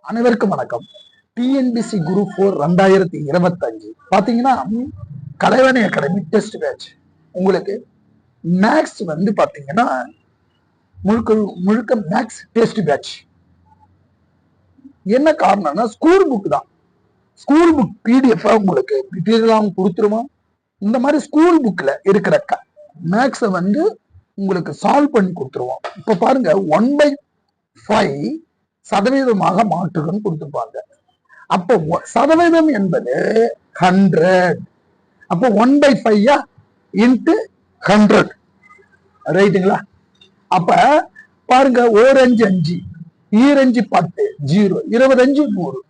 அனைவருக்கும் வணக்கம். TNPSC group 4 2025 பாத்தீங்கன்னா கலைவாணி அகாடமி டெஸ்ட் பேட்ச். உங்களுக்கு மேக்ஸ் வந்து பாத்தீங்கன்னா முழுக்க முழுக்க மேக்ஸ் டெஸ்ட் பேட்ச். என்ன காரணம்னா ஸ்கூல் புக் தான். ஸ்கூல் புக் பிடிஎஃப் உங்களுக்கு மெட்டீரியலாகவும் கொடுத்துருவோம். இந்த மாதிரி ஸ்கூல் புக்ல இருக்கிற மேக்ஸ வந்து உங்களுக்கு சால்வ் பண்ணி கொடுத்துருவோம். இப்ப பாருங்க 1/5 சதவீதமாக மாற்றுகன்னு கொடுத்துருப்பாங்க. அப்போ சதவீதம் என்பது 100. அப்போ 1/5 இன்ட்டு 100 ரைட்டுங்களா? அப்ப பாருங்க, 1 5 5, 2 5 10, 0, 25 100.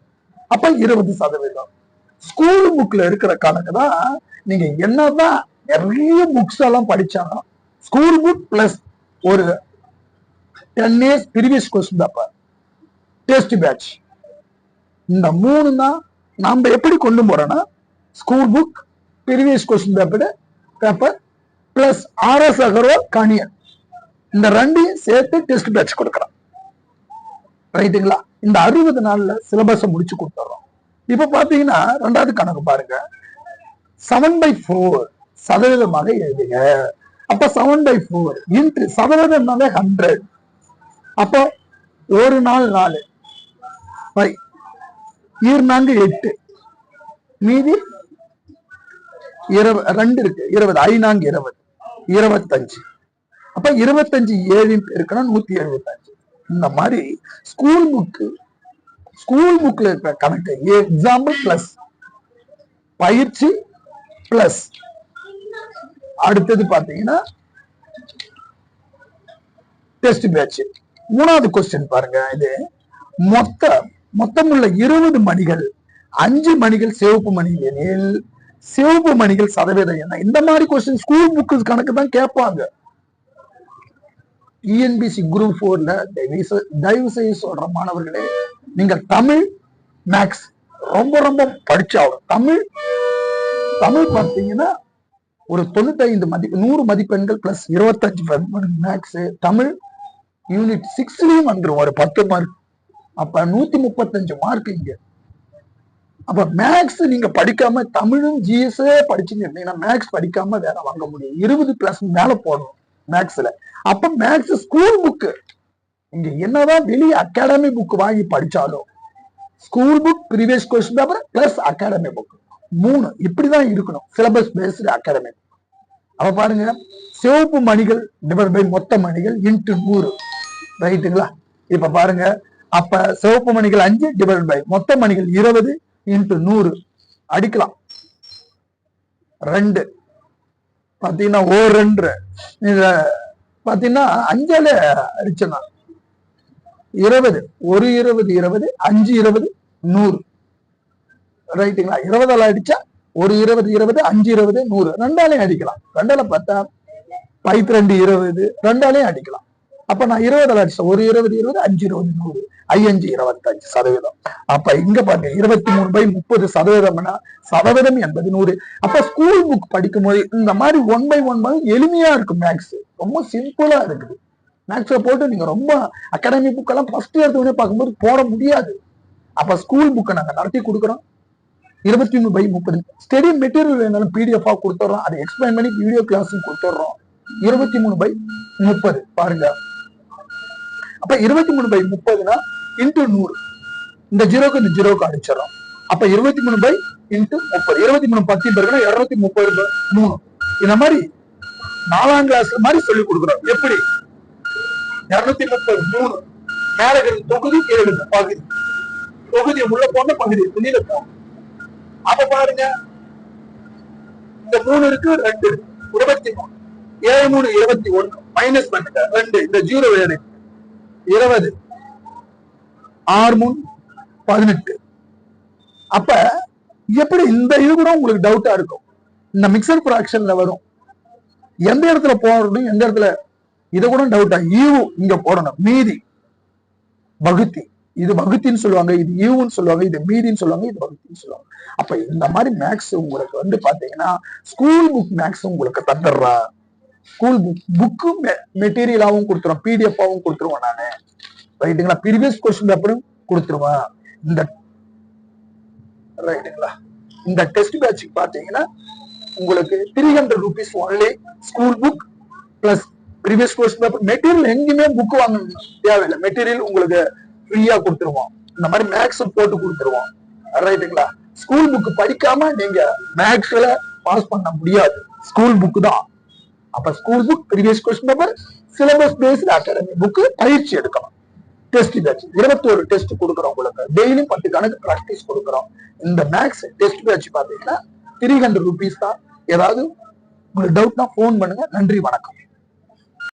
அப்ப 20%. ஸ்கூல் புக்ல இருக்கிற கணக்கு தான். நீங்க என்னதான் நிறைய புக்ஸ் எல்லாம் படிச்சாலும் ஸ்கூல் புக் பிளஸ் ஒரு 10 years previous question paper test batch, இந்த 3 தான் நாம எப்படி கொண்டு போறோம்னா school book previous question paper plus RS Agarwal கணியன், இந்த 2ஐயும் சேர்த்து டெஸ்ட் பேட்ச் கொடுக்குறோம். ரைட்டுங்களா? இந்த 60 நாள்ல சிலபஸை முடிச்சு கொடுத்துறோம். இப்ப பாத்தீங்கன்னா 2வது கணக்கு பாருங்க. 7/4 சதவீதமாக எழுதுக. அப்ப 7/4 இன்ட்டு சதவீதம்னாலே 100. அப்போ ஒரு நாள் 4, 4 8, மீதி 2 இருக்கு, 20, 5 4 20, 25. அப்ப 25 7 இருக்குன்னா 175. இந்த மாதிரி ஸ்கூல் புக்ல இருக்கிற கணக்கு எக்ஸாம்பிள் பிளஸ் பயிற்சி பிளஸ் அடுத்தது பாத்தீங்கன்னா டெஸ்ட் பேட்ச். 3வது கொஸ்டின் பாருங்க. இது மொத்தமுள்ள 20 மணிகள், 5 மணிகள் சிவப்பு மணிகள் எனில் சிவப்பு மணிகள் சதவீதம் என்ன? இந்த மாதிரி கொஸ்டின் ஸ்கூல் புக் கணக்கு தான் கேட்பாங்க. டிஎன்பிசி குரூப் 4ல தயவு செய்து சொல்ற மாணவர்களே, நீங்க தமிழ் மேக்ஸ் ரொம்ப ரொம்ப படிச்சாலும் தமிழ் பார்த்தீங்கன்னா ஒரு 95 100 மதிப்பெண்கள் பிளஸ் 25 மேக்ஸ். தமிழ் யூனிட் 6லயும் வந்துடும் ஒரு 10 மார்க். அப்ப 135 மார்க் இங்க. அப்ப மேக்ஸ் நீங்க படிக்காம தமிழும் ஜிஎஸ் படிச்சுங்க இருந்தீங்கன்னா மேக்ஸ் படிக்காம வேற வாங்க முடியும். 20+ மேல போடணும் மேக்ஸ்ல. அப்ப மேக்ஸ் ஸ்கூல் புக், இங்க என்னதான் வெளியே அகாடமி புக் வாங்கி படிச்சாலும் school book previous question paper plus academy book 3 இப்படிதான் இருக்கணும். Syllabus based academy. அப்ப பாருங்க, சிவப்பு மணிகள் டிவைட் பை மொத்த மணிகள் இன்ட்டு 100. ரைட்டுங்களா? இப்ப பாருங்க, அப்ப சிவப்பு மணிகள் 5 டிவைட் பை மொத்த மணிகள் 20 இன்ட்டு 100 அடிக்கலாம். 2 பாத்தீங்கன்னா 2 பாத்தீங்கன்னா 5 அடிச்சனா 20, 1 20 20, 5 20 100. ரைட்டுங்களா? 20 அடிச்சா 1 20 20, 5 20 100. 2ஆலையும் அடிக்கலாம். 2ஆல பார்த்தா 2 20, 2ஆலையும் அடிக்கலாம். அப்ப நான் 20 அடிச்சேன். 1 20 20, 5 20 100, 5 25%. அப்ப இங்க பாருங்க 23/30 சதவீதம்னா சதவீதம் என்பது 100. அப்ப ஸ்கூல் புக் படிக்கும் போது இந்த மாதிரி 1/1 எளிமையா இருக்கும். மேக்ஸ் ரொம்ப சிம்பிளா இருக்குது. மேக்ஸ்ல போட்டு நீங்க ரொம்ப அகாடமி புக் எல்லாம் ஃபர்ஸ்ட் எடுத்து பார்க்கும்போது போட முடியாது. அப்ப ஸ்கூல் புக்கை நாங்க நடத்தி கொடுக்குறோம். 23/30 ஸ்டடி மெட்டீரியல் வேணாலும் பிடிஎஃப் கொடுத்துறோம். அதை எக்ஸ்பிளைன் பண்ணி வீடியோ கிளாஸ் கொடுத்துறோம். 23/30 பாருங்க. அப்ப 23/30னா இன்ட்டு 100. இந்த 0க்கு இந்த 0க்கு அடிச்சிடறோம். அப்ப 23 இன்ட்டு 30, 23 10 பேருக்குன்னா 230/3. இந்த மாதிரி 4ஆம் கிளாஸ் மாதிரி சொல்லி கொடுக்குறோம். எப்படி 230/3 மேல இருக்கிற தொகுதி எழுதுங்க பகுதி, தொகுதியை உள்ள போன பகுதி வெளியில போகணும். அப்ப பாருங்க, இந்த 3 இருக்கு, 2 23, 7 3 21 மைனஸ் பண்ணுங்க 2, இந்த 0 வேறு 20, 6 3 18. அப்ப எப்படி இந்த இது கூட உங்களுக்கு டவுட்டா இருக்கும். இந்த மிக்சர் ஃபிராக்ஷன்ல வரும். எந்த இடத்துல போடணும், எந்த இடத்துல இதை கூட டவுட்டா. ஈவு இங்க போடணும், மீதி வகுத்தி, இது வகுத்தின்னு சொல்லுவாங்க, இது ஈவுன்னு சொல்லுவாங்க, இது மீதின்னு சொல்லுவாங்க, இது வகுத்தின்னு சொல்லுவாங்க. அப்ப இந்த மாதிரி மேக்ஸ் உங்களுக்கு வந்து பாத்தீங்கன்னா ஸ்கூல் புக் மேக்ஸ் உங்களுக்கு தந்துடுறா. ஸ்கூல் புக்கு மெட்டீரியலாவும் கொடுத்துருவோம், பிடிஎஃபாவும் கொடுத்துருவோம் நானு. ரைட்டுங்களா? ப்ரீவியஸ் கொஸ்டின் பேப்பரும் கொடுத்துருவேன். இந்த ரைட்டுங்களா, இந்த டெஸ்ட் பேட்சுக்கு பாத்தீங்கன்னா உங்களுக்கு 300 rupees only. School book plus previous question paper. Material எங்கேயுமே புக் வாங்கணும் தேவையில்லை, மெட்டீரியல் உங்களுக்கு ஃப்ரீயா கொடுத்துருவோம். இந்த மாதிரி மேக்ஸ் போட்டு கொடுத்துருவோம். ரைட்டுங்களா, ஸ்கூல் புக் படிக்காம நீங்க மேக்ஸ்ல பாஸ் பண்ண முடியாது. ஸ்கூல் புக் தான். அப்ப school book, previous question paper, syllabus based academy book பயிற்சி எடுக்கணும். டெஸ்ட் பேட்ச் 21 டெஸ்ட் கொடுக்குறோம் உங்களுக்கு. டெய்லி 10 கணக்கு பிராக்டிஸ் கொடுக்குறோம். இந்த மேக்ஸ் டெஸ்ட் பேட்ச் பாத்தீங்கன்னா 300 rupees தான். ஏதாவது உங்களுக்கு டவுட்னா போன் பண்ணுங்க. நன்றி, வணக்கம்.